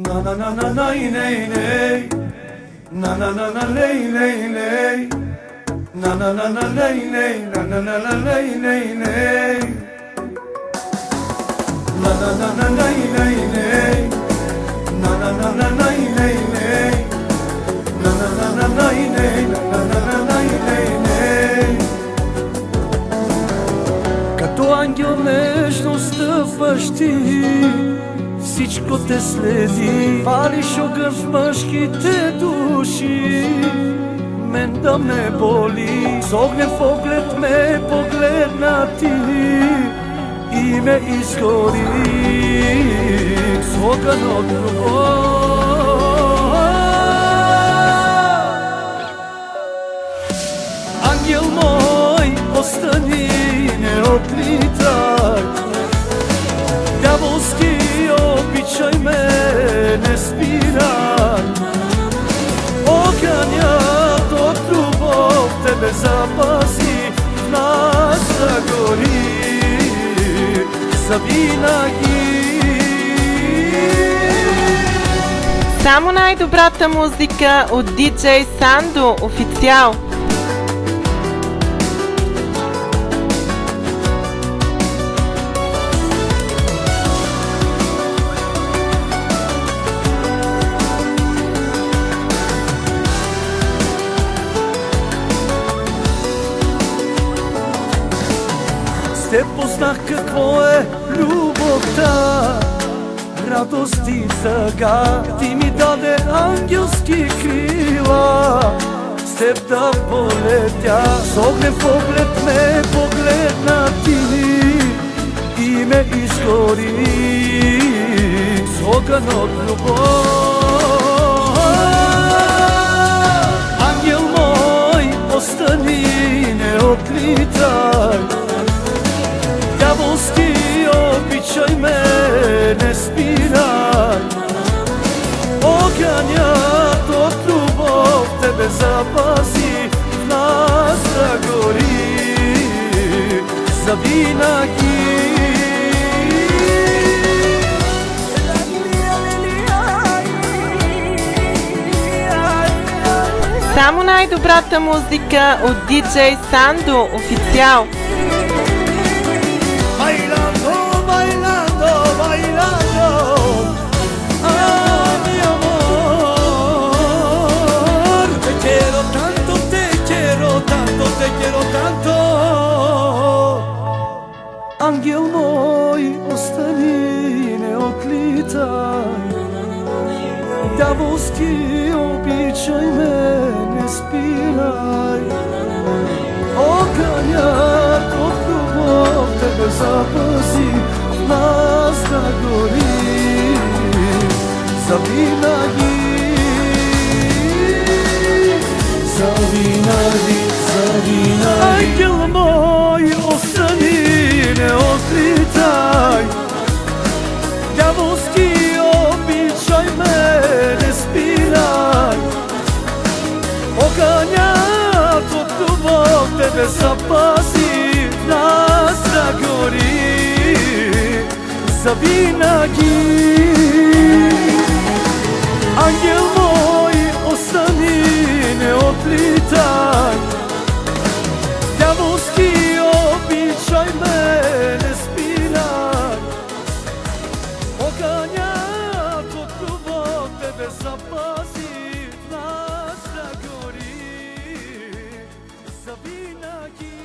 Na na na na na nay nay, na na na na lay lay lay, na na na na lay lay, na na na na lay lay lay, na na na na nay nay lay, na na na na nay lay lay, na na na na nay lay, na na na nay lay lay. Като ангел нежно стъпваш ти, всичко те следи, палиш огън в мъжките души, мен да ме боли. С огнен поглед ме погледна ти и ме изгори с огън от любов. Ангел мой, остани, не отлитай, дяволски обичай ме, не спирай. Огънят от любов тебе запази, в нас да гори завинаги. Само най-добрата музика от диджей Сандо официал. С теб познах какво е любовта, радост и тъга. Ти ми даде ангелски крила, с теб да полетя. С огнен поглед ме погледна ти и ме изгори с огън от любов. Ангел мой, остани, не отлитай, дяволски обичай ме, не спирай. Огънят от любов тебе запази, в нас да гори завинаги. Само най-добрата музика от диджей Сандо официал. Bailando, bailando, bailando, ah, mi amor. Te quiero tanto, te quiero tanto, te quiero tanto. Ангел мой, остани, не отлитай, дяволски обичай ме, не спирай. Огънят от любов тебе запази, в нас да гори завинаги. Завинаги, завинаги. Ангел мой, остани, не отлитай, дяволски обичай ме, не спирай. Огънят от любов тебе запази, в нас да гори завинаги. Ангел мой, остани, не отлитай, дяволски обичай ме, не спирай. Огънят от любов тебе запази, в нас да гори завинаги.